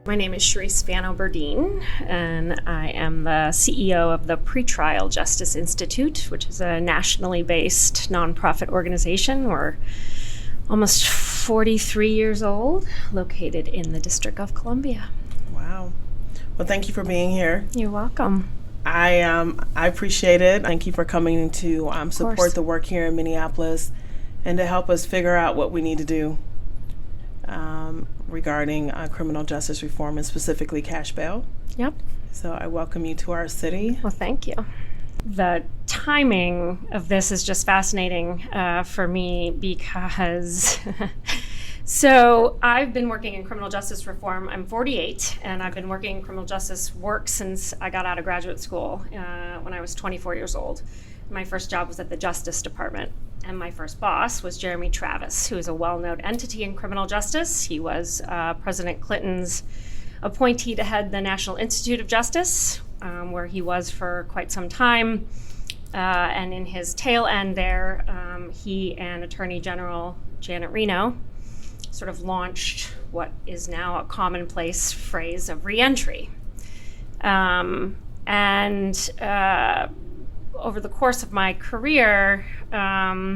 My name is Cherise Fanno Burdeen, and I am the CEO of the Pretrial Justice Institute, which is a nationally based nonprofit organization. We're almost 43 years old, located in the District of Columbia. Wow. Well, thank you for being here. You're welcome. I appreciate it. Thank you for coming to support the work here in Minneapolis and to help us figure out what we need to do regarding criminal justice reform and specifically cash bail. Yep. So I welcome you to our city. Well, thank you. The timing of this is just fascinating for me because so I've been working in criminal justice reform. I'm 48, and I've been working in criminal justice work since I got out of graduate school when I was 24 years old. My first job was at the Justice Department, and my first boss was Jeremy Travis, who is a well-known entity in criminal justice. He was President Clinton's appointee to head the National Institute of Justice, where he was for quite some time. And in his tail end there, he and Attorney General Janet Reno sort of launched what is now a commonplace phrase of reentry. Over the course of my career, I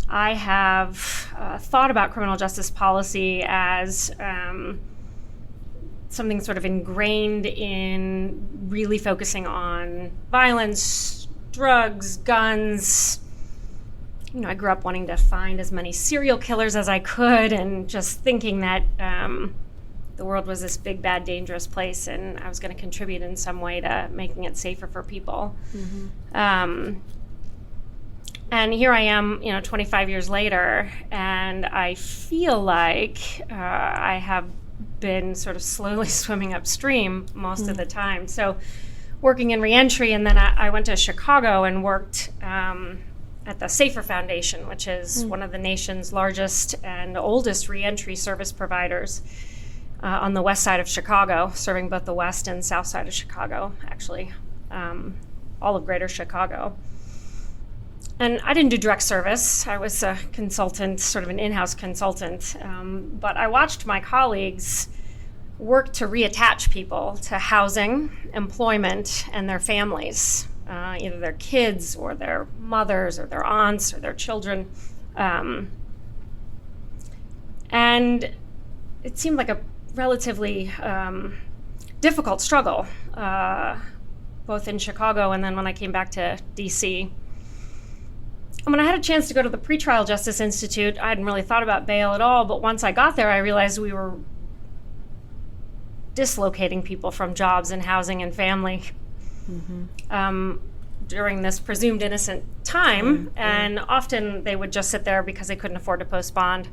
have thought about criminal justice policy as something sort of ingrained in really focusing on violence, drugs, guns. You know, I grew up wanting to find as many serial killers as I could and just thinking that the world was this big, bad, dangerous place, and I was going to contribute in some way to making it safer for people. Mm-hmm. And here I am, 25 years later, and I feel like I have been sort of slowly swimming upstream most of the time. So working in reentry, and then I went to Chicago and worked at the Safer Foundation, which is one of the nation's largest and oldest reentry service providers on the west side of Chicago, serving both the west and south side of Chicago, actually, all of greater Chicago. And I didn't do direct service. I was a consultant, sort of an in-house consultant. But I watched my colleagues work to reattach people to housing, employment, and their families, either their kids or their mothers or their aunts or their children. And it seemed like a relatively difficult struggle, both in Chicago and then when I came back to DC. And when I had a chance to go to the Pretrial Justice Institute, I hadn't really thought about bail at all, but once I got there, I realized we were dislocating people from jobs and housing and family during this presumed innocent time, and often they would just sit there because they couldn't afford to post bond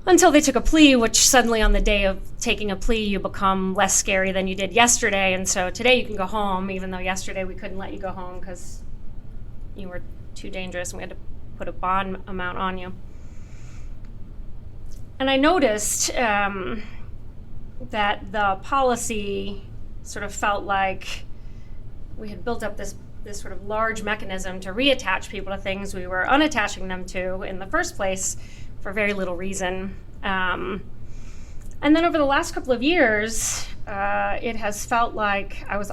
until they took a plea, which suddenly on the day of taking a plea, you become less scary than you did yesterday, and so today you can go home, even though yesterday we couldn't let you go home because you were too dangerous and we had to put a bond amount on you. And I noticed that the policy sort of felt like we had built up this sort of large mechanism to reattach people to things we were unattaching them to in the first place for very little reason. And then over the last couple of years, it has felt like I was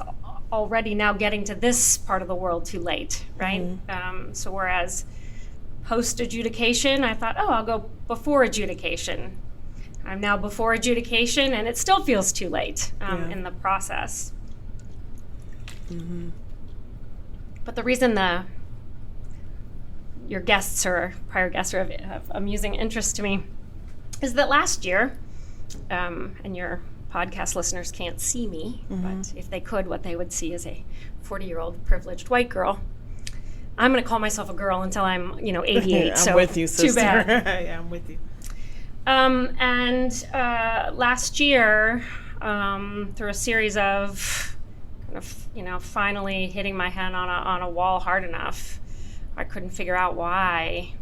already now getting to this part of the world too late, right? So whereas post-adjudication, I thought, I'll go before adjudication. I'm now before adjudication, and it still feels too late in the process. But the reason your guests or prior guests are of amusing interest to me is that last year, and your podcast listeners can't see me, but if they could, what they would see is a 40-year-old privileged white girl. I'm going to call myself a girl until I'm, 88. I'm so with you, sister. Too bad. Yeah, I'm with you. And last year, through a series of kind of, finally hitting my head on a wall hard enough, I couldn't figure out why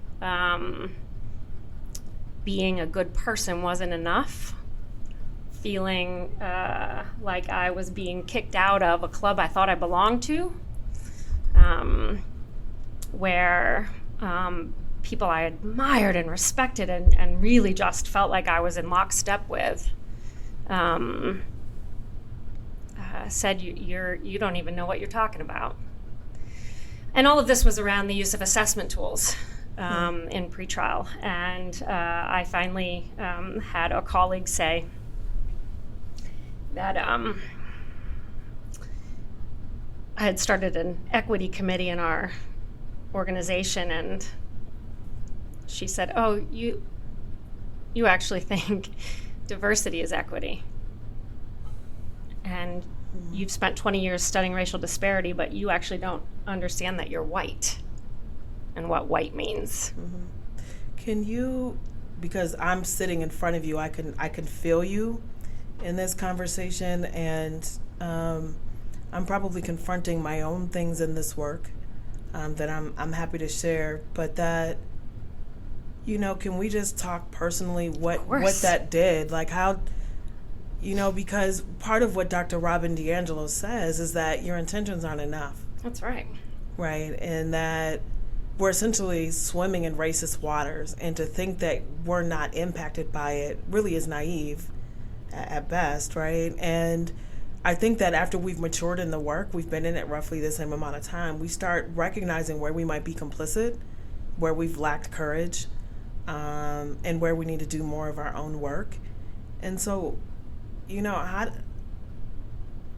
being a good person wasn't enough. Feeling like I was being kicked out of a club I thought I belonged to, where people I admired and respected and really just felt like I was in lockstep with said you don't even know what you're talking about. And all of this was around the use of assessment tools in pretrial. And I finally had a colleague say that I had started an equity committee in our organization, and she said, "Oh, you actually think diversity is equity. And you've spent 20 years studying racial disparity, but you actually don't understand that you're white and what white means." Can you, because I'm sitting in front of you, I can feel you in this conversation, and I'm probably confronting my own things in this work that I'm happy to share, but that, can we just talk personally what that did? Like how, because part of what Dr. Robin DiAngelo says is that your intentions aren't enough. That's right. Right, and that we're essentially swimming in racist waters, and to think that we're not impacted by it really is naive at best, right? And I think that after we've matured in the work, we've been in it roughly the same amount of time, we start recognizing where we might be complicit, where we've lacked courage, and where we need to do more of our own work. And so,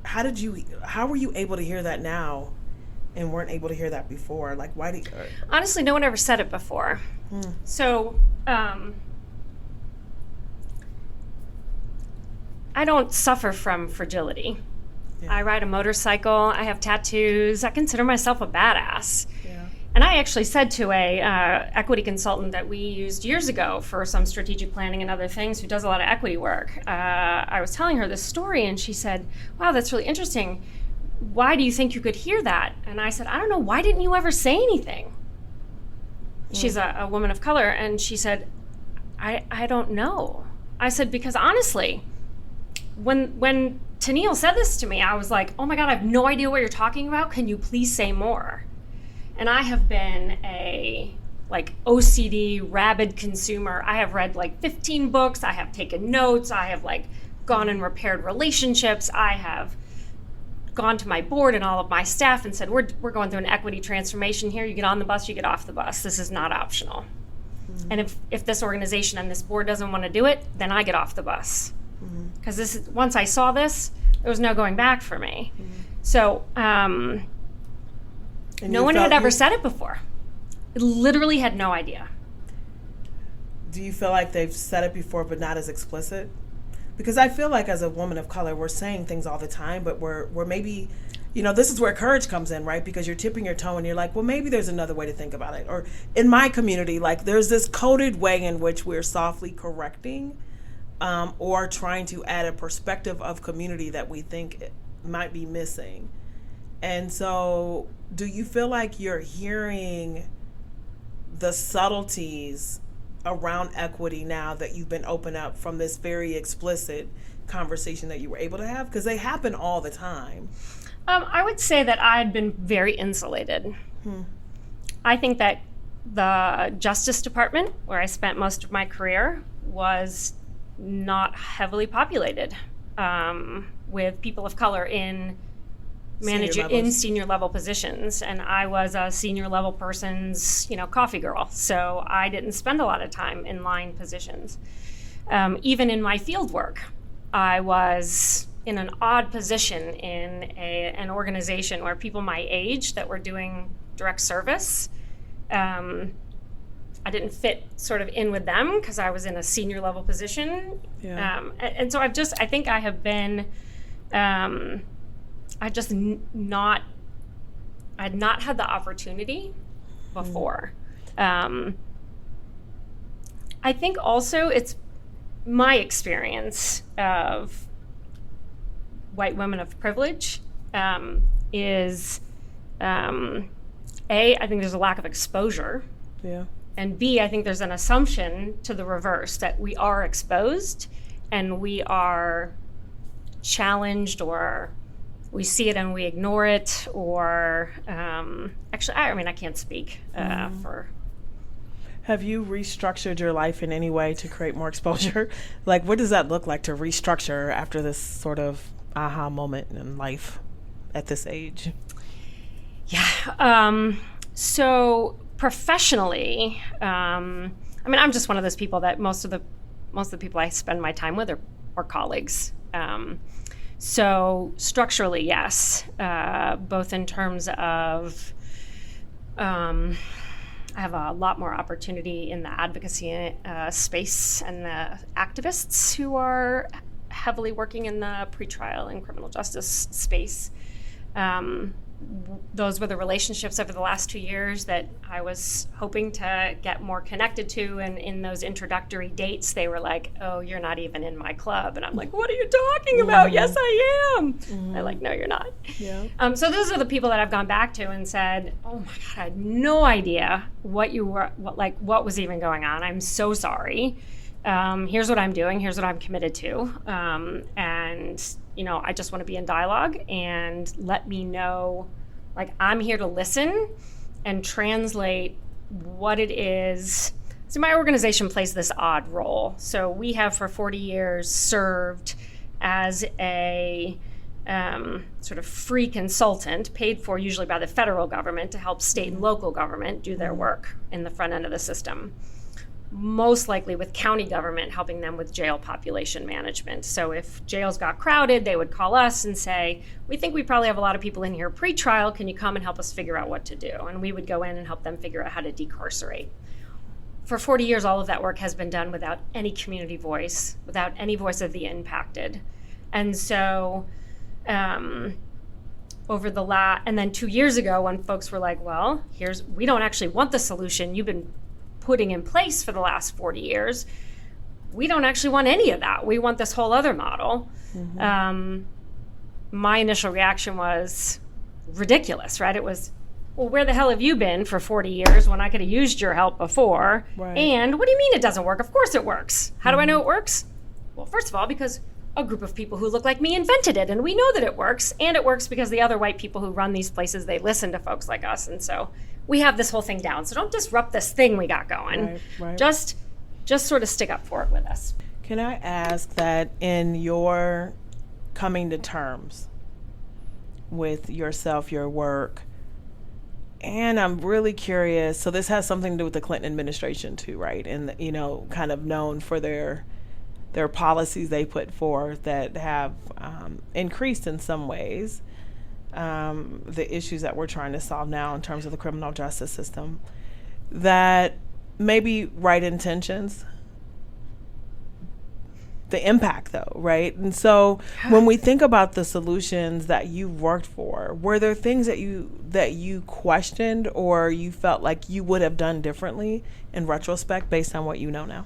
how were you able to hear that now and weren't able to hear that before? Like, why do you... Honestly, no one ever said it before. So, I don't suffer from fragility. Yeah. I ride a motorcycle. I have tattoos. I consider myself a badass. Yeah. And I actually said to a equity consultant that we used years ago for some strategic planning and other things, who does a lot of equity work, I was telling her this story, and she said, "Wow, that's really interesting. Why do you think you could hear that?" And I said, "I don't know. Why didn't you ever say anything?" She's a woman of color, and she said, I don't know. I said, because honestly, when Tennille said this to me, I was like, oh my God, I have no idea what you're talking about. Can you please say more? And I have been a OCD rabid consumer. I have read 15 books. I have taken notes. I have gone and repaired relationships. I have gone to my board and all of my staff and said, we're going through an equity transformation here. You get on the bus, you get off the bus. This is not optional. Mm-hmm. And if this organization and this board doesn't want to do it, then I get off the bus. Because once I saw this, there was no going back for me. Mm-hmm. So no one had ever said it before. I literally had no idea. Do you feel like they've said it before but not as explicit? Because I feel like as a woman of color, we're saying things all the time, but we're maybe, this is where courage comes in, right? Because you're tipping your toe and you're like, well, maybe there's another way to think about it. Or in my community, there's this coded way in which we're softly correcting or trying to add a perspective of community that we think might be missing. And so do you feel like you're hearing the subtleties around equity now that you've been open up from this very explicit conversation that you were able to have? Because they happen all the time. I would say that I had been very insulated. I think that the Justice Department, where I spent most of my career, was not heavily populated with people of color in senior level positions, and I was a senior level person's coffee girl, so I didn't spend a lot of time in line positions. Even in my field work, I was in an odd position in an organization where people my age that were doing direct service, I didn't fit sort of in with them because I was in a senior level position. Yeah. And so I think I have been I had not had the opportunity before. I think also it's my experience of white women of privilege is I think there's a lack of exposure. Yeah. And B, I think there's an assumption to the reverse that we are exposed and we are challenged, or we see it and we ignore it, or actually, I can't speak for. Have you restructured your life in any way to create more exposure? Like, what does that look like to restructure after this sort of aha moment in life at this age? Yeah. So professionally, I'm just one of those people that most of the people I spend my time with are colleagues. So structurally, yes, both in terms of I have a lot more opportunity in the advocacy space and the activists who are heavily working in the pretrial and criminal justice space. Those were the relationships over the last 2 years that I was hoping to get more connected to. And in those introductory dates, they were like, "Oh, you're not even in my club." And I'm like, "What are you talking about?" Yes, I am. They're like, "No, you're not." Yeah. So those are the people that I've gone back to and said, "Oh my God, I had no idea what was even going on. I'm so sorry. Here's what I'm doing. Here's what I'm committed to. And I just want to be in dialogue, and let me know, I'm here to listen and translate what it is." So my organization plays this odd role. So we have for 40 years served as a sort of free consultant paid for usually by the federal government to help state and local government do their work in the front end of the system. Most likely with county government helping them with jail population management. So if jails got crowded, they would call us and say, "We think we probably have a lot of people in here pre-trial. Can you come and help us figure out what to do?" And we would go in and help them figure out how to decarcerate. For 40 years, all of that work has been done without any community voice, without any voice of the impacted. And so and then 2 years ago, when folks were like, "Well, we don't actually want the solution you've been putting in place for the last 40 years. We don't actually want any of that. We want this whole other model." My initial reaction was ridiculous, right? It was, "Well, where the hell have you been for 40 years when I could have used your help before?" Right. And what do you mean it doesn't work? Of course it works. How do I know it works? Well, first of all, because a group of people who look like me invented it, and we know that it works. And it works because the other white people who run these places, they listen to folks like us. And so we have this whole thing down. So don't disrupt this thing we got going. Right. Just sort of stick up for it with us. Can I ask that in your coming to terms with yourself, your work, and I'm really curious, so this has something to do with the Clinton administration too, right? And, kind of known for their policies they put forth that have increased in some ways the issues that we're trying to solve now in terms of the criminal justice system, that maybe right intentions, the impact though, right? And so when we think about the solutions that you worked for, were there things that you questioned or you felt like you would have done differently in retrospect based on what you know now?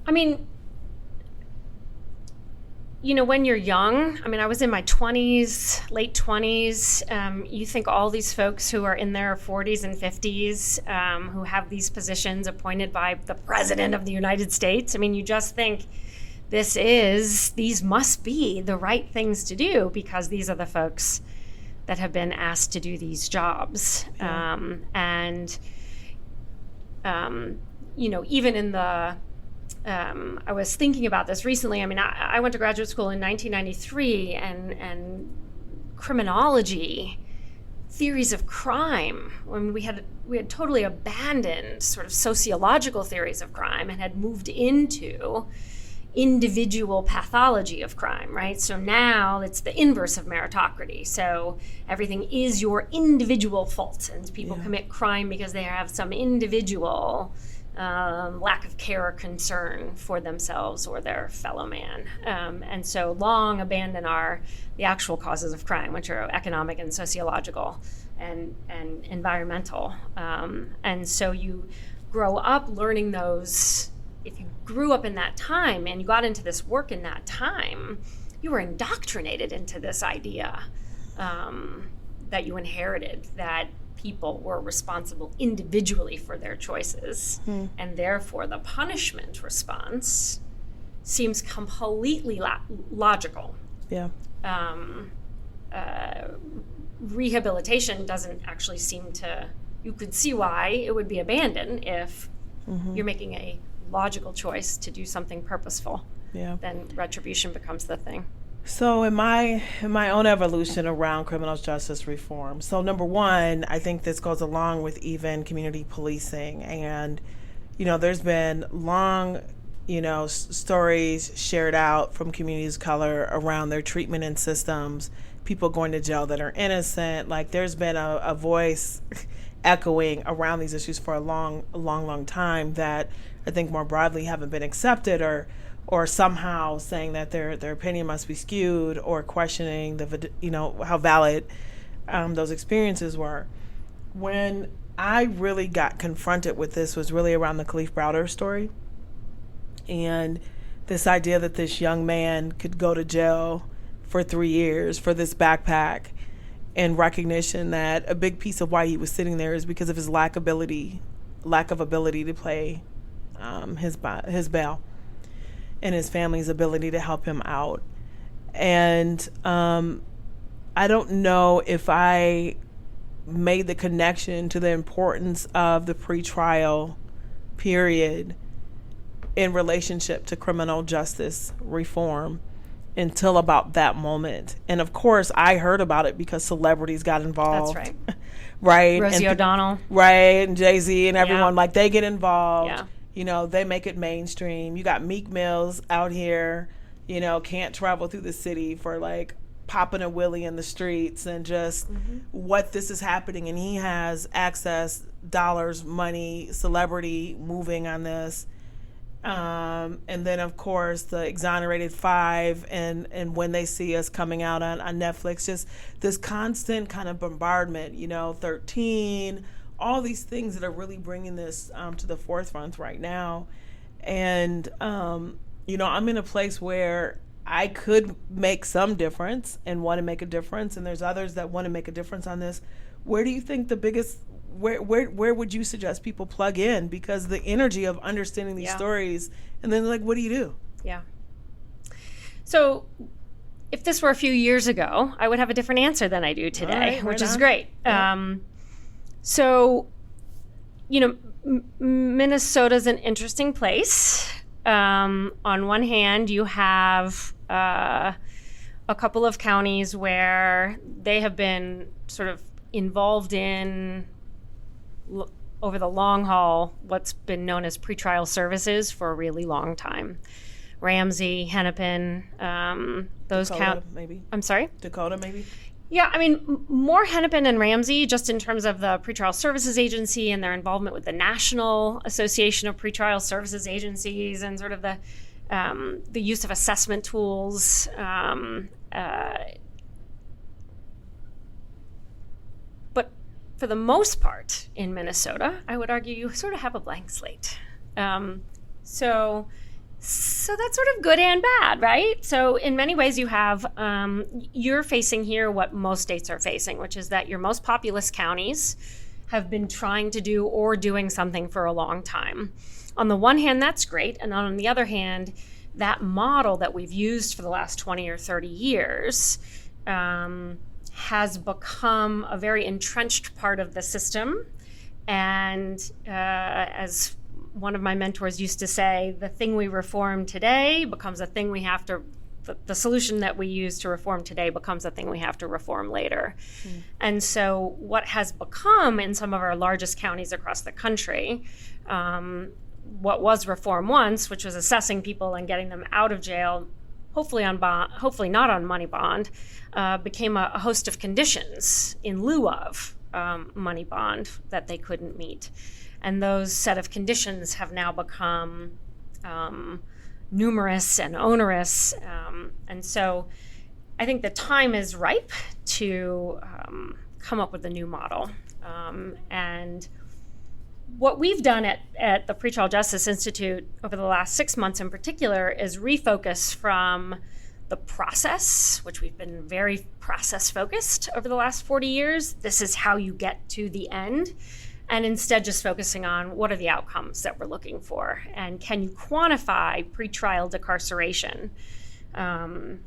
I mean, when you're young, I was in my 20s, late 20s, you think all these folks who are in their 40s and 50s, who have these positions appointed by the President of the United States, you just think these must be the right things to do because these are the folks that have been asked to do these jobs. Yeah. Even in the I was thinking about this recently. I went to graduate school in 1993, and criminology, theories of crime, when we had totally abandoned sort of sociological theories of crime and had moved into individual pathology of crime, right? So now it's the inverse of meritocracy. So everything is your individual fault, and people commit crime because they have some individual lack of care or concern for themselves or their fellow man. And so long abandon the actual causes of crime, which are economic and sociological and environmental. And so you grow up learning those. If you grew up in that time and you got into this work in that time, you were indoctrinated into this idea that you inherited, that people were responsible individually for their choices, and therefore the punishment response seems completely logical. Yeah. Rehabilitation doesn't actually seem to. You could see why it would be abandoned if you're making a logical choice to do something purposeful, then retribution becomes the thing. So in my own evolution around criminal justice reform, so number one, I think this goes along with even community policing. And, there's been long, stories shared out from communities of color around their treatment and systems, people going to jail that are innocent. Like, there's been a voice echoing around these issues for a long time that I think more broadly haven't been accepted, or somehow saying that their opinion must be skewed, or questioning how valid those experiences were. When I really got confronted with this was really around the Khalif Browder story, and this idea that this young man could go to jail for 3 years for this backpack, and recognition that a big piece of why he was sitting there is because of his lack of ability to pay his bail, and his family's ability to help him out. And I don't know if I made the connection to the importance of the pretrial period in relationship to criminal justice reform until about that moment. And of course, I heard about it because celebrities got involved. That's right. Right. Rosie O'Donnell. Right. And Jay-Z and everyone, like, they get involved. Yeah. They make it mainstream. You got Meek Mills out here, can't travel through the city for like popping a willy in the streets, and just what this is happening. And he has access, dollars, money, celebrity moving on this. And then, of course, the Exonerated Five, and When They See Us coming out on Netflix, just this constant kind of bombardment, 13, all these things that are really bringing this to the forefront right now. And, I'm in a place where I could make some difference and want to make a difference, and there's others that want to make a difference on this. Where do you think the biggest... Where would you suggest people plug in? Because the energy of understanding these stories, and then, like, what do you do? Yeah. So if this were a few years ago, I would have a different answer than I do today, which is great. Yeah. So, Minnesota's an interesting place. On one hand, you have a couple of counties where they have been sort of involved in, over the long haul, what's been known as pretrial services for a really long time. Ramsey, Hennepin, those Dakota, maybe. I'm sorry? Dakota, maybe? Yeah, I mean, more Hennepin and Ramsey, just in terms of the Pretrial Services Agency and their involvement with the National Association of Pretrial Services Agencies, and sort of the use of assessment tools. But for the most part in Minnesota, I would argue you sort of have a blank slate. So that's sort of good and bad, right? So in many ways you have, you're facing here what most states are facing, which is that your most populous counties have been trying to do or doing something for a long time. On the one hand, that's great. And on the other hand, that model that we've used for the last 20 or 30 years has become a very entrenched part of the system. And as one of my mentors used to say, the thing we reform today becomes a thing we have to, the solution that we use to reform today becomes a thing we have to reform later. And so what has become in some of our largest counties across the country, what was reform once, which was assessing people and getting them out of jail, hopefully on bond, hopefully not on money bond, became a host of conditions in lieu of money bond that they couldn't meet. And those set of conditions have now become numerous and onerous. And so I think the time is ripe to come up with a new model. And what we've done at the Pretrial Justice Institute over the last 6 months in particular is refocus from the process, which we've been very process focused over the last 40 years. This is how you get to the end. And instead just focusing on what are the outcomes that we're looking for, and can you quantify pretrial decarceration, and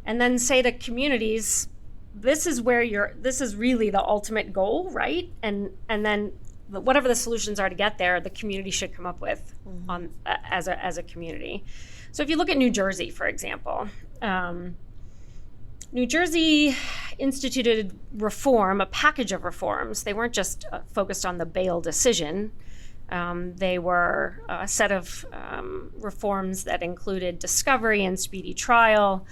then say to communities, this is really the ultimate goal, right? And then whatever the solutions are to get there, the community should come up with as a community. So if you look at New Jersey, for example, New Jersey instituted reform, a package of reforms. They weren't just focused on the bail decision. They were a set of reforms that included discovery and speedy trial,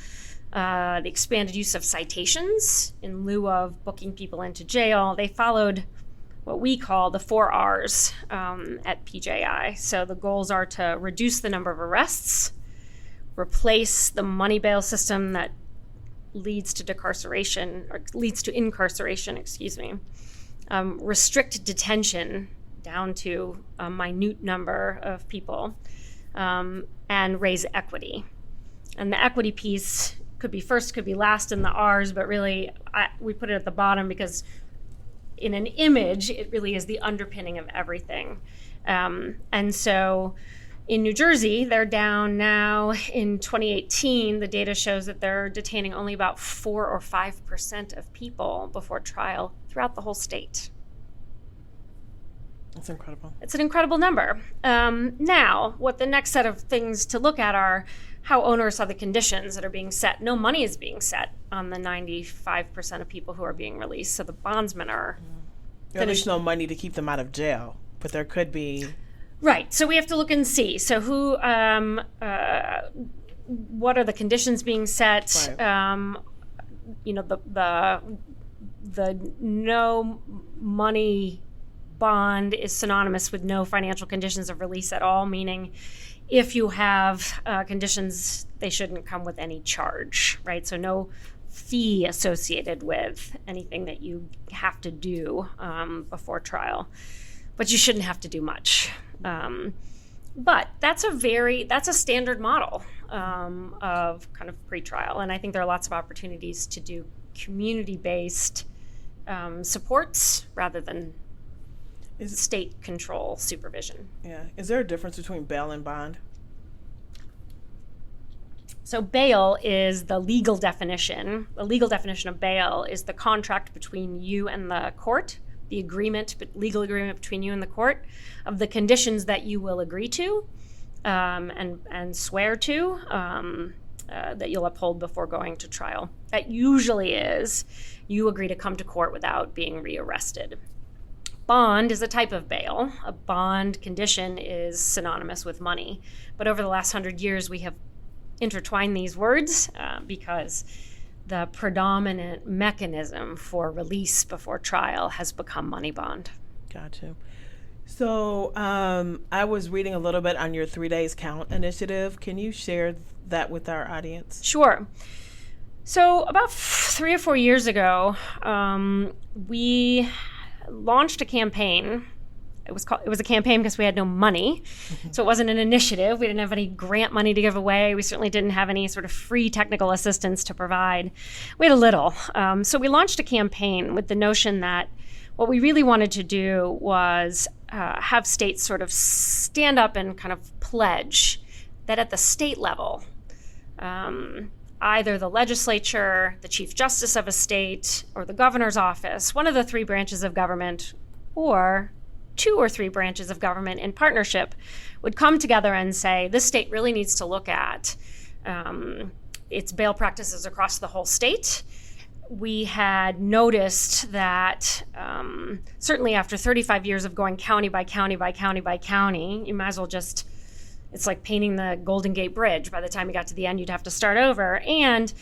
the expanded use of citations in lieu of booking people into jail. They followed what we call the 4 R's at PJI. So the goals are to reduce the number of arrests, replace the money bail system that leads to incarceration, restrict detention down to a minute number of people, and raise equity. And the equity piece could be first, could be last in the R's, but really we put it at the bottom because in an image, it really is the underpinning of everything. And so in New Jersey, they're down now. In 2018, the data shows that they're detaining only about 4 or 5% of people before trial throughout the whole state. That's incredible. It's an incredible number. Now, what the next set of things to look at are how onerous are the conditions that are being set. No money is being set on the 95% of people who are being released. So the bondsmen are... There's no money to keep them out of jail, but there could be... Right. So we have to look and see. So who, what are the conditions being set? Right. The no money bond is synonymous with no financial conditions of release at all, meaning if you have conditions, they shouldn't come with any charge, right? So no fee associated with anything that you have to do before trial. But you shouldn't have to do much. But that's a standard model of kind of pretrial. And I think there are lots of opportunities to do community-based supports rather than state control supervision. Yeah. Is there a difference between bail and bond? So bail is the legal definition. The legal definition of bail is the contract between you and the court, the legal agreement between you and the court of the conditions that you will agree to and swear to that you'll uphold before going to trial. That usually is you agree to come to court without being rearrested. Bond is a type of bail. A bond condition is synonymous with money. But over the last 100 years, we have intertwined these words because the predominant mechanism for release before trial has become money bond. Gotcha. So I was reading a little bit on your 3 days count initiative. Can you share that with our audience? Sure. So about 3 or 4 years ago, we launched a campaign. It was a campaign because we had no money. So it wasn't an initiative. We didn't have any grant money to give away. We certainly didn't have any sort of free technical assistance to provide. We had a little. So we launched a campaign with the notion that what we really wanted to do was have states sort of stand up and kind of pledge that at the state level, either the legislature, the chief justice of a state, or the governor's office, one of the 3 branches of government, or 2 or 3 branches of government in partnership would come together and say, this state really needs to look at its bail practices across the whole state. We had noticed that certainly after 35 years of going county by county by county by county, you might as well just, it's like painting the Golden Gate Bridge. By the time you got to the end, you'd have to start over. And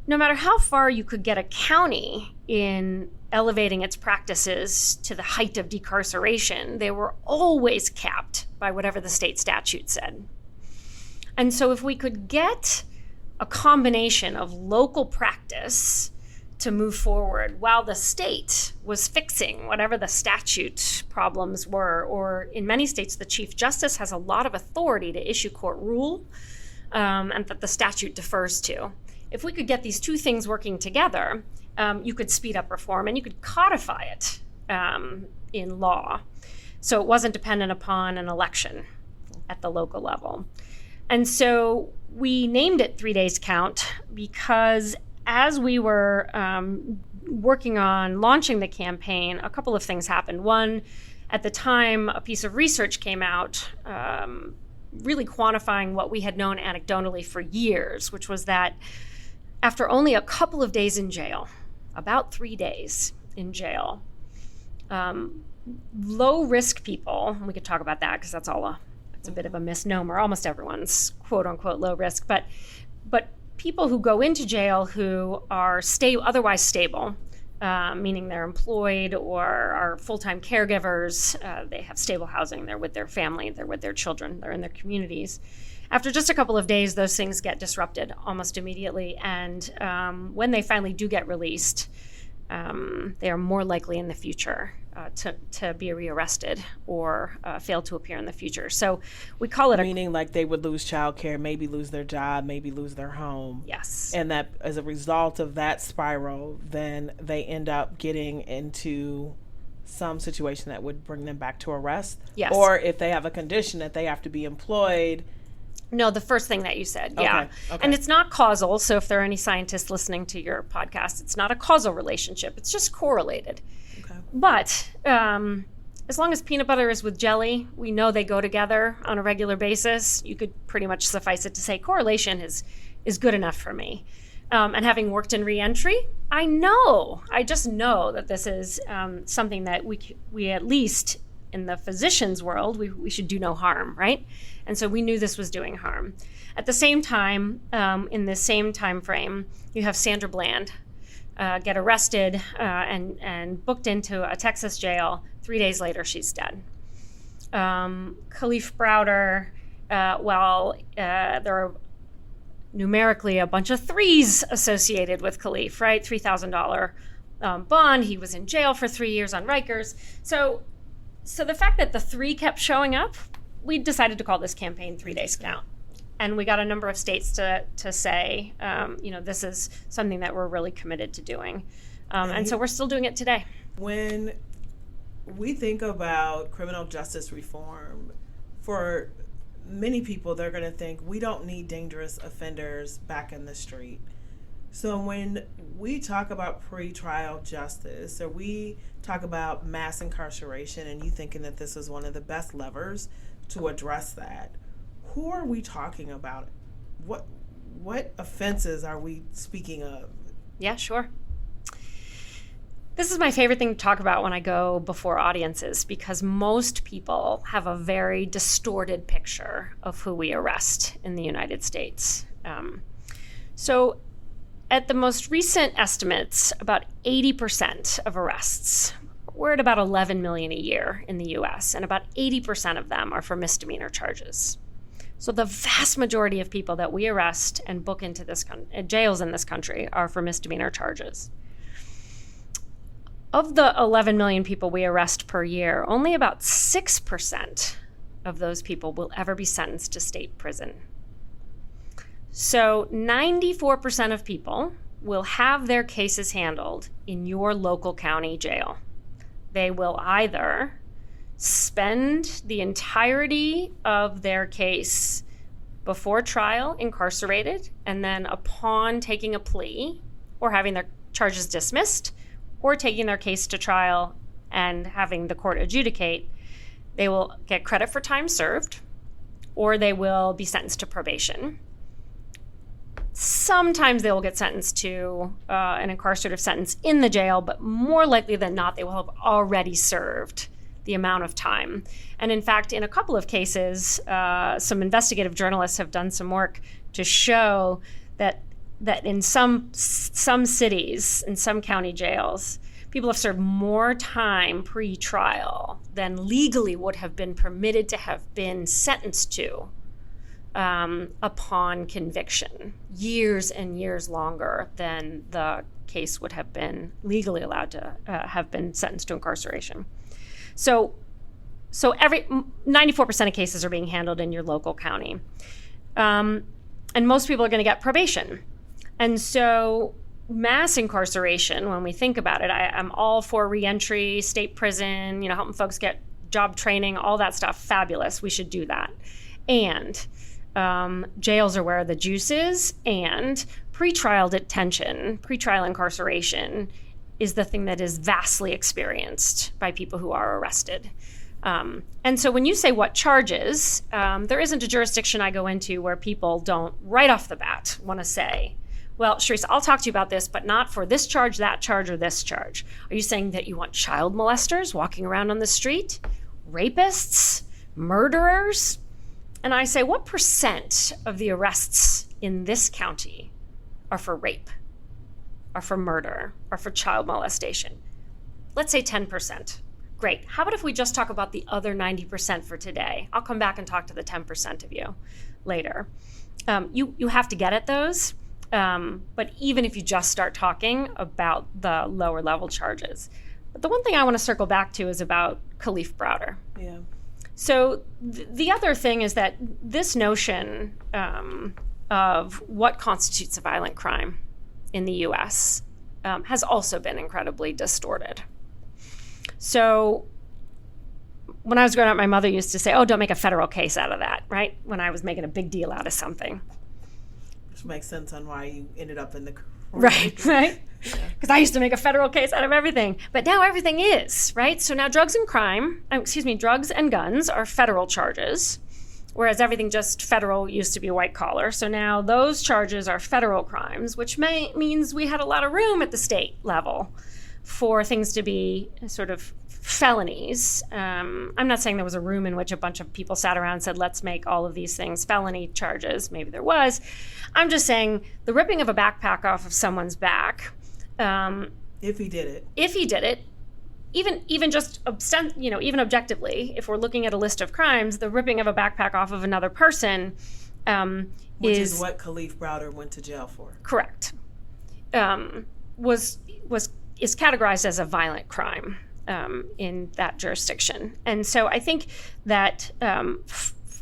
no matter how far you could get a county in elevating its practices to the height of decarceration, they were always capped by whatever the state statute said. And so if we could get a combination of local practice to move forward while the state was fixing whatever the statute problems were, or in many states, the Chief Justice has a lot of authority to issue court rule and that the statute defers to. If we could get these 2 things working together, you could speed up reform and you could codify it in law. So it wasn't dependent upon an election at the local level. And so we named it 3 Days Count because as we were working on launching the campaign, a couple of things happened. One, At the time, a piece of research came out really quantifying what we had known anecdotally for years, which was that after only a couple of days in jail, about 3 days in jail, low-risk people, and we could talk about that because that's it's a bit of a misnomer. Almost everyone's quote-unquote low risk, but people who go into jail who are otherwise stable, meaning they're employed or are full-time caregivers, they have stable housing, they're with their family, they're with their children, they're in their communities. After just a couple of days, those things get disrupted almost immediately, and when they finally do get released, they are more likely in the future to be rearrested or fail to appear in the future. So we call it meaning like they would lose childcare, maybe lose their job, maybe lose their home. Yes. And that as a result of that spiral, then they end up getting into some situation that would bring them back to arrest. Yes. Or if they have a condition that they have to be employed. No, the first thing that you said, yeah. Okay. And it's not causal, so if there are any scientists listening to your podcast, it's not a causal relationship. It's just correlated. Okay. But as long as peanut butter is with jelly, we know they go together on a regular basis. You could pretty much suffice it to say correlation is good enough for me. And having worked in reentry, I just know that this is something that we at least in the physician's world, we should do no harm, right? And so we knew this was doing harm. At the same time, in the same time frame, you have Sandra Bland get arrested and booked into a Texas jail. 3 days later, she's dead. Khalif Browder, there are numerically a bunch of threes associated with Khalif, right? $3,000 bond. He was in jail for 3 years on Rikers. So the fact that the three kept showing up, we decided to call this campaign 3 Days Count. And we got a number of states to say, this is something that we're really committed to doing. And so we're still doing it today. When we think about criminal justice reform, for many people, they're going to think we don't need dangerous offenders back in the street. So when we talk about pretrial justice, or we talk about mass incarceration, and you thinking that this is one of the best levers to address that, who are we talking about? What offenses are we speaking of? Yeah, sure. This is my favorite thing to talk about when I go before audiences, because most people have a very distorted picture of who we arrest in the United States. So at the most recent estimates, about 80% of arrests, we're at about 11 million a year in the US, and about 80% of them are for misdemeanor charges. So the vast majority of people that we arrest and book into jails in this country are for misdemeanor charges. Of the 11 million people we arrest per year, only about 6% of those people will ever be sentenced to state prison. So 94% of people will have their cases handled in your local county jail. They will either spend the entirety of their case before trial incarcerated, and then upon taking a plea or having their charges dismissed, or taking their case to trial and having the court adjudicate, they will get credit for time served, or they will be sentenced to probation. Sometimes they will get sentenced to an incarcerative sentence in the jail, but more likely than not, they will have already served the amount of time. And in fact, in a couple of cases, some investigative journalists have done some work to show that in some cities, in some county jails, people have served more time pre-trial than legally would have been permitted to have been sentenced to upon conviction. Years and years longer than the case would have been legally allowed to have been sentenced to incarceration. So 94% of cases are being handled in your local county. And most people are going to get probation. And so mass incarceration, when we think about it, I'm all for reentry, state prison, helping folks get job training, all that stuff, fabulous. We should do that. And jails are where the juice is, and pretrial detention, pretrial incarceration is the thing that is vastly experienced by people who are arrested. And so when you say what charges, there isn't a jurisdiction I go into where people don't right off the bat want to say, well, Cherise, I'll talk to you about this, but not for this charge, that charge, or this charge. Are you saying that you want child molesters walking around on the street, rapists, murderers? And I say, what percent of the arrests in this county are for rape, are for murder, are for child molestation? Let's say 10%. Great. How about if we just talk about the other 90% for today? I'll come back and talk to the 10% of you later. You have to get at those, but even if you just start talking about the lower level charges. But the one thing I want to circle back to is about Kalief Browder. Yeah. So the other thing is that this notion of what constitutes a violent crime in the U.S. Has also been incredibly distorted. So when I was growing up, my mother used to say, oh, don't make a federal case out of that, right? When I was making a big deal out of something. Which makes sense on why you ended up in the... Right. Because I used to make a federal case out of everything. But now everything is, right? So now drugs and guns are federal charges, whereas everything just federal used to be white collar. So now those charges are federal crimes, which means we had a lot of room at the state level for things to be sort of felonies. I'm not saying there was a room in which a bunch of people sat around and said, let's make all of these things felony charges. Maybe there was. I'm just saying the ripping of a backpack off of someone's back. If he did it. Even just even objectively, if we're looking at a list of crimes, the ripping of a backpack off of another person which is what Kalief Browder went to jail for. Correct. Is categorized as a violent crime in that jurisdiction. And so I think that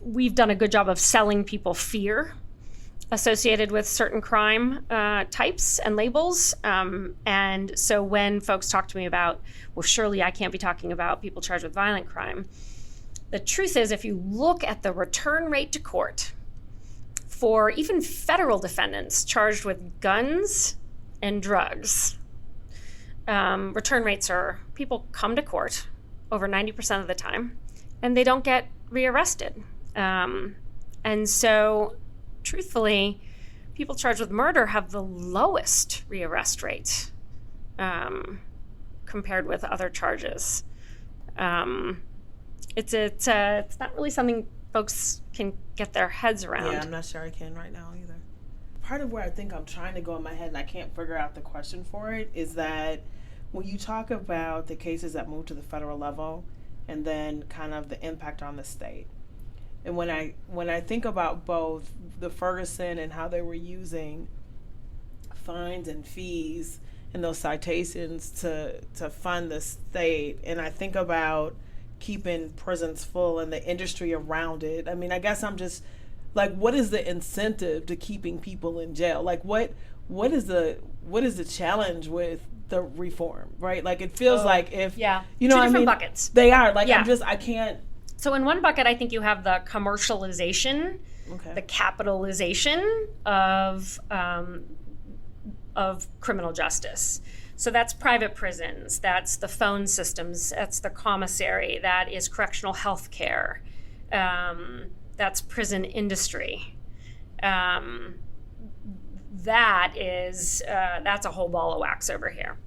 we've done a good job of selling people fear associated with certain crime types and labels. And so when folks talk to me about, well, surely I can't be talking about people charged with violent crime. The truth is, if you look at the return rate to court for even federal defendants charged with guns and drugs, return rates are people come to court over 90% of the time and they don't get rearrested. And so truthfully, people charged with murder have the lowest rearrest rate compared with other charges. It's not really something folks can get their heads around. Yeah, I'm not sure I can right now either. Part of where I think I'm trying to go in my head and I can't figure out the question for it is that when you talk about the cases that move to the federal level and then kind of the impact on the state, and when I think about both the Ferguson and how they were using fines and fees and those citations to fund the state, and I think about keeping prisons full and the industry around it, I mean, I guess I'm just like, what is the incentive to keeping people in jail? Like, what is the challenge with the reform, right? Like, it feels like if you know, two different buckets. They are like, I can't. So in one bucket, I think you have the commercialization, the capitalization of criminal justice. So that's private prisons, that's the phone systems, that's the commissary, that is correctional health care, that's prison industry. That's a whole ball of wax over here.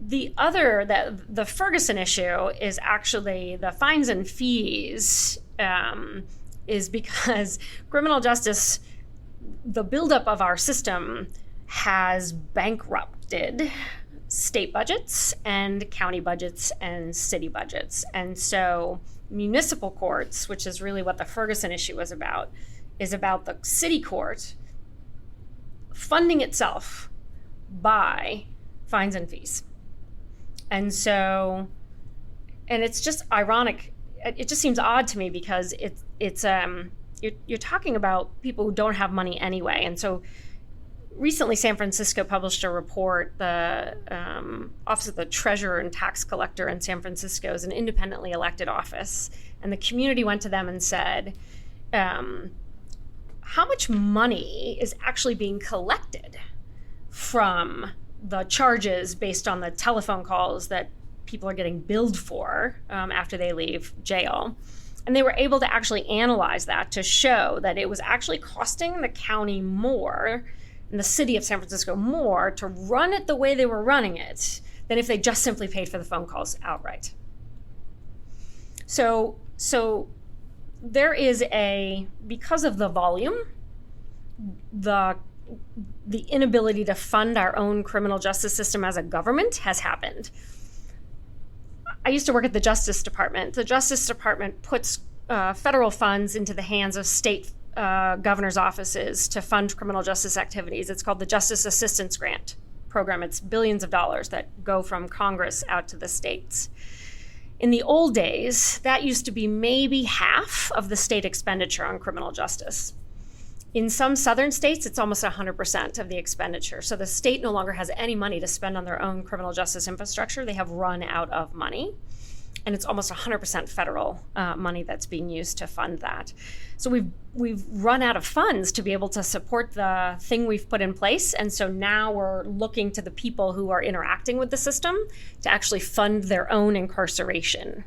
The Ferguson issue is actually the fines and fees, is because criminal justice, the buildup of our system has bankrupted state budgets and county budgets and city budgets. And so municipal courts, which is really what the Ferguson issue is about the city court funding itself by fines and fees. And so, and it's just ironic. It just seems odd to me because you're talking about people who don't have money anyway. And so recently San Francisco published a report. The Office of the Treasurer and Tax Collector in San Francisco is an independently elected office. And the community went to them and said, how much money is actually being collected from the charges based on the telephone calls that people are getting billed for after they leave jail. And they were able to actually analyze that to show that it was actually costing the county more and the city of San Francisco more to run it the way they were running it than if they just simply paid for the phone calls outright. So there is because of the volume, the inability to fund our own criminal justice system as a government has happened. I used to work at the Justice Department. The Justice Department puts federal funds into the hands of state governor's offices to fund criminal justice activities. It's called the Justice Assistance Grant Program. It's billions of dollars that go from Congress out to the states. In the old days, that used to be maybe half of the state expenditure on criminal justice. In some southern states, it's almost 100% of the expenditure. So the state no longer has any money to spend on their own criminal justice infrastructure. They have run out of money. And it's almost 100% federal money that's being used to fund that. So we've run out of funds to be able to support the thing we've put in place. And so now we're looking to the people who are interacting with the system to actually fund their own incarceration.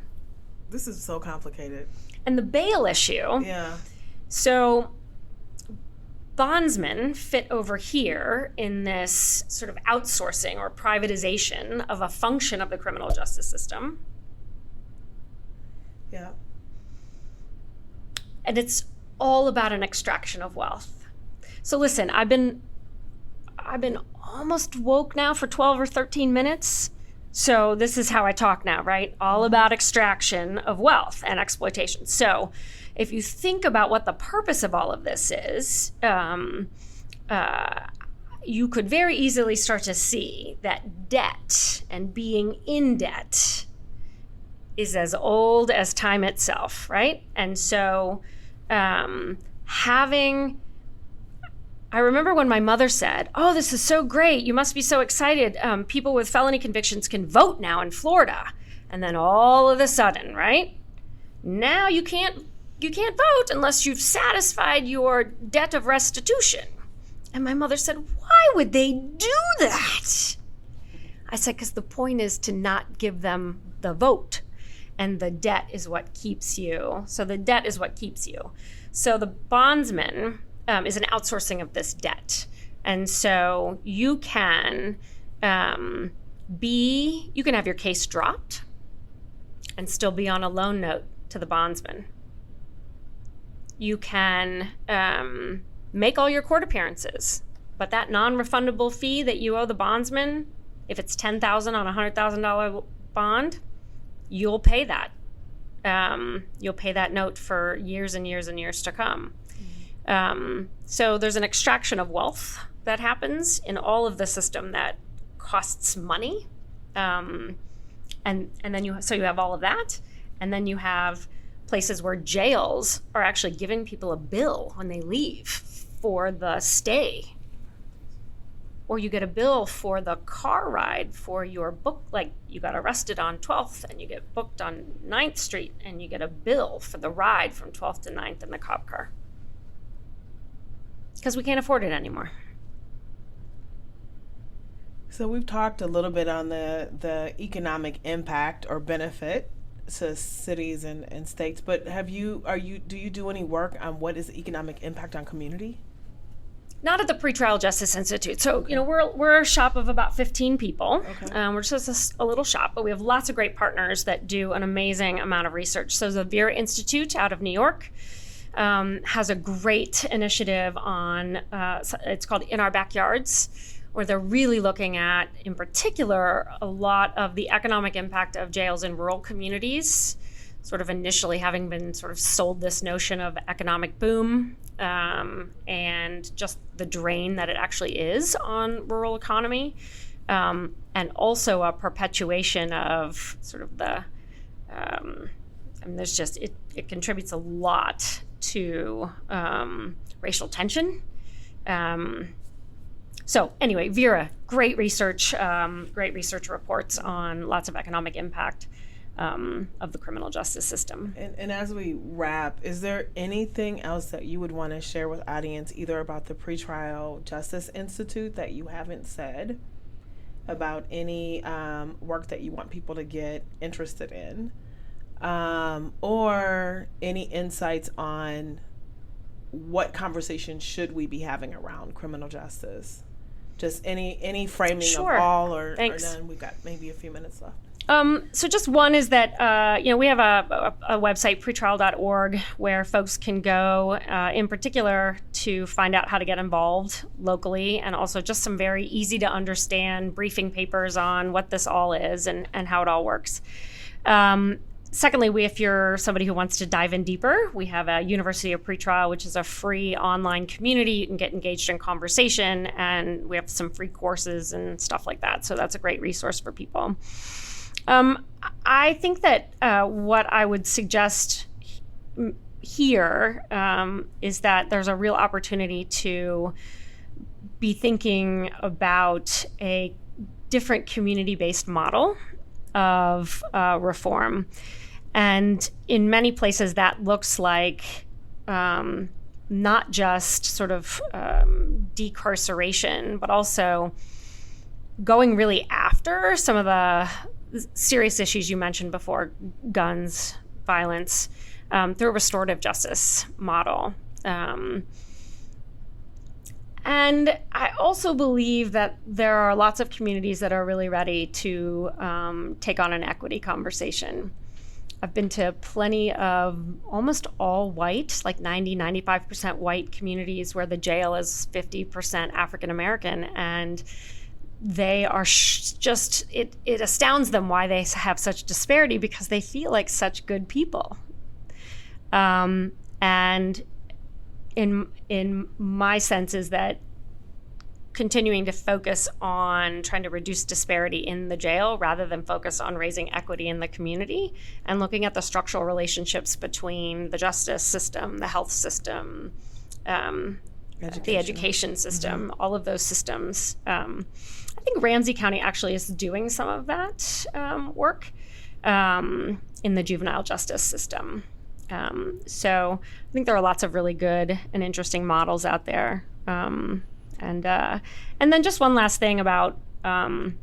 This is so complicated. And the bail issue. Yeah. So bondsmen fit over here in this sort of outsourcing or privatization of a function of the criminal justice system. Yeah. And it's all about an extraction of wealth. So listen, I've been almost woke now for 12 or 13 minutes. So this is how I talk now, right? All about extraction of wealth and exploitation. So if you think about what the purpose of all of this is, you could very easily start to see that debt and being in debt is as old as time itself, right? And so I remember when my mother said, "Oh, this is so great. You must be so excited. People with felony convictions can vote now in Florida." And then all of a sudden, right? Now you can't vote unless you've satisfied your debt of restitution. And my mother said, "Why would they do that?" I said, "Because the point is to not give them the vote. And the debt is what keeps you. So the debt is what keeps you." So the bondsman is an outsourcing of this debt. And so you can have your case dropped and still be on a loan note to the bondsman. You can make all your court appearances, but that non-refundable fee that you owe the bondsman, if it's $10,000 on a $100,000 bond, you'll pay that. You'll pay that note for years and years and years to come. So there's an extraction of wealth that happens in all of the system that costs money. And then you have all of that. And then you have places where jails are actually giving people a bill when they leave for the stay. Or you get a bill for the car ride for your book, like you got arrested on 12th and you get booked on 9th Street and you get a bill for the ride from 12th to 9th in the cop car. Because we can't afford it anymore. So we've talked a little bit on the economic impact or benefit to cities and states, but do you do any work on what is the economic impact on community? Not at the Pretrial Justice Institute. So, we're a shop of about 15 people. Okay. We're just a little shop, but we have lots of great partners that do an amazing amount of research. So the Vera Institute out of New York has a great initiative on, it's called In Our Backyards, where they're really looking at, in particular, a lot of the economic impact of jails in rural communities, sort of initially having been sort of sold this notion of economic boom and just the drain that it actually is on rural economy, and also a perpetuation of sort of the, there's just, it contributes a lot to racial tension. So anyway, Vera, great research reports on lots of economic impact of the criminal justice system. And as we wrap, is there anything else that you would want to share with audience, either about the Pretrial Justice Institute that you haven't said, about any work that you want people to get interested in, or any insights on what conversation should we be having around criminal justice? Just any framing Sure. of all or Thanks. none. We've got maybe a few minutes left. So just one is that, we have a website, pretrial.org, where folks can go, in particular, to find out how to get involved locally, and also just some very easy to understand briefing papers on what this all is and how it all works. Secondly, if you're somebody who wants to dive in deeper, we have a University of Pretrial, which is a free online community. You can get engaged in conversation, and we have some free courses and stuff like that. So that's a great resource for people. I think that what I would suggest here is that there's a real opportunity to be thinking about a different community-based model of reform. And in many places that looks like not just sort of decarceration, but also going really after some of the serious issues you mentioned before, guns, violence, through a restorative justice model. And I also believe that there are lots of communities that are really ready to take on an equity conversation. I've been to plenty of almost all white, like 95% white communities where the jail is 50% African American, and they are it astounds them why they have such disparity, because they feel like such good people. And in my sense is that continuing to focus on trying to reduce disparity in the jail rather than focus on raising equity in the community, and looking at the structural relationships between the justice system, the health system, the education system, all of those systems. I think Ramsey County actually is doing some of that work in the juvenile justice system. So I think there are lots of really good and interesting models out there. And then just one last thing about, the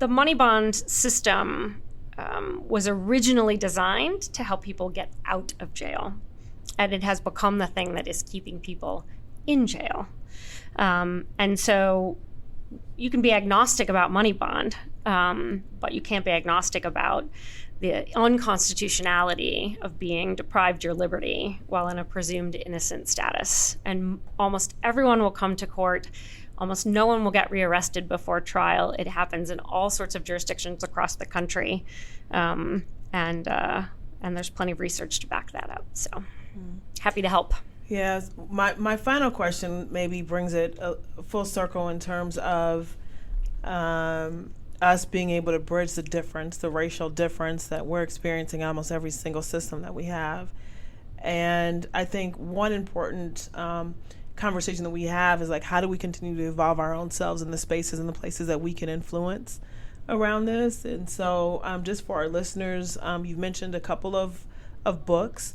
money bond system was originally designed to help people get out of jail. And it has become the thing that is keeping people in jail. And so you can be agnostic about money bond, but you can't be agnostic about the unconstitutionality of being deprived your liberty while in a presumed innocent status. And almost everyone will come to court. Almost no one will get rearrested before trial. It happens in all sorts of jurisdictions across the country. And there's plenty of research to back that up. So happy to help. Yeah, my final question maybe brings it a full circle in terms of us being able to bridge the difference, the racial difference that we're experiencing in almost every single system that we have. And I think one important conversation that we have is like, how do we continue to evolve our own selves in the spaces and the places that we can influence around this? And so just for our listeners, you've mentioned a couple of books.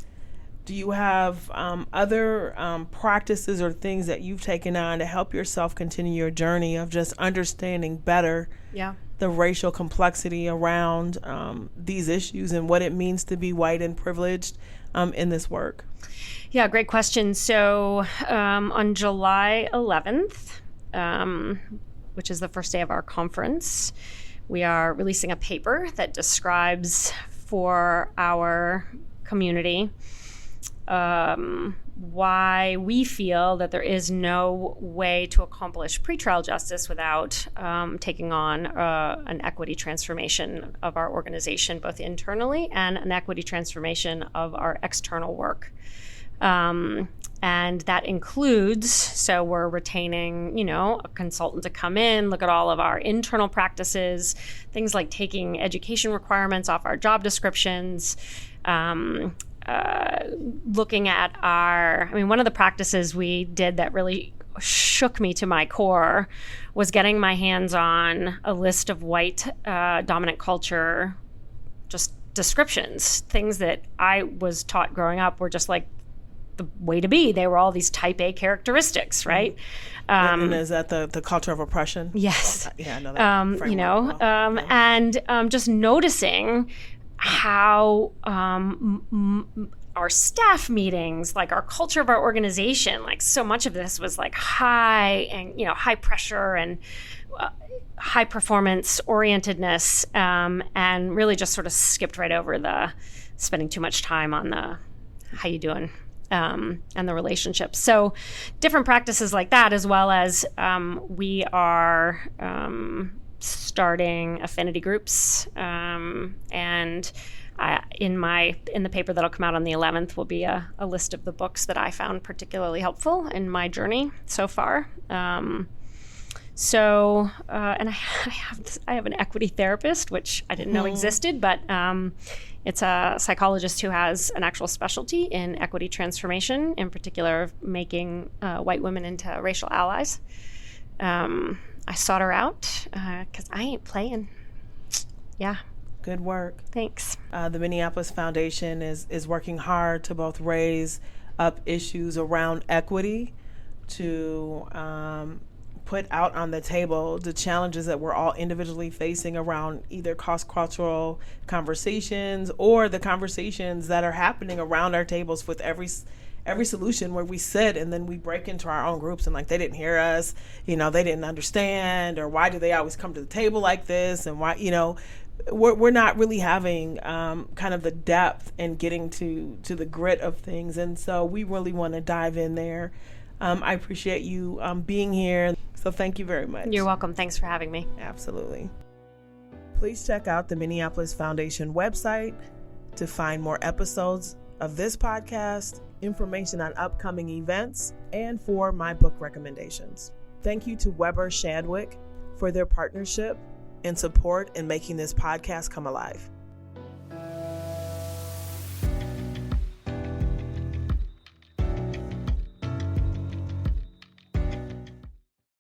Do you have other practices or things that you've taken on to help yourself continue your journey of just understanding better the racial complexity around these issues and what it means to be white and privileged in this work? Yeah, great question. So on July 11th, which is the first day of our conference, we are releasing a paper that describes for our community why we feel that there is no way to accomplish pretrial justice without taking on an equity transformation of our organization, both internally and an equity transformation of our external work. And that includes, so we're retaining, a consultant to come in, look at all of our internal practices, things like taking education requirements off our job descriptions, looking at one of the practices we did that really shook me to my core was getting my hands on a list of white dominant culture just descriptions, things that I was taught growing up were just like the way to be. They were all these type A characteristics, right? And is that the culture of oppression? Yes. Yeah, I know that. And just noticing how our staff meetings, like our culture of our organization, like so much of this was like high pressure and high performance orientedness, and really just sort of skipped right over the spending too much time on the how you doing and the relationships. So different practices like that, as well as we are starting affinity groups, and in the paper that'll come out on the 11th will be a list of the books that I found particularly helpful in my journey so far. And I have an equity therapist, which I didn't know existed, but it's a psychologist who has an actual specialty in equity transformation, in particular making white women into racial allies. I sought her out because I ain't playing. Yeah. Good work. Thanks. The Minneapolis Foundation is working hard to both raise up issues around equity, to put out on the table the challenges that we're all individually facing around either cross-cultural conversations or the conversations that are happening around our tables with every solution, where we sit and then we break into our own groups and like, they didn't hear us, they didn't understand, or why do they always come to the table like this, and why, we're not really having kind of the depth and getting to the grit of things. And so we really want to dive in there. I appreciate you being here. So thank you very much. You're welcome. Thanks for having me. Absolutely. Please check out the Minneapolis Foundation website to find more episodes of this podcast, information on upcoming events, and for my book recommendations. Thank you to Weber Shandwick for their partnership and support in making this podcast come alive.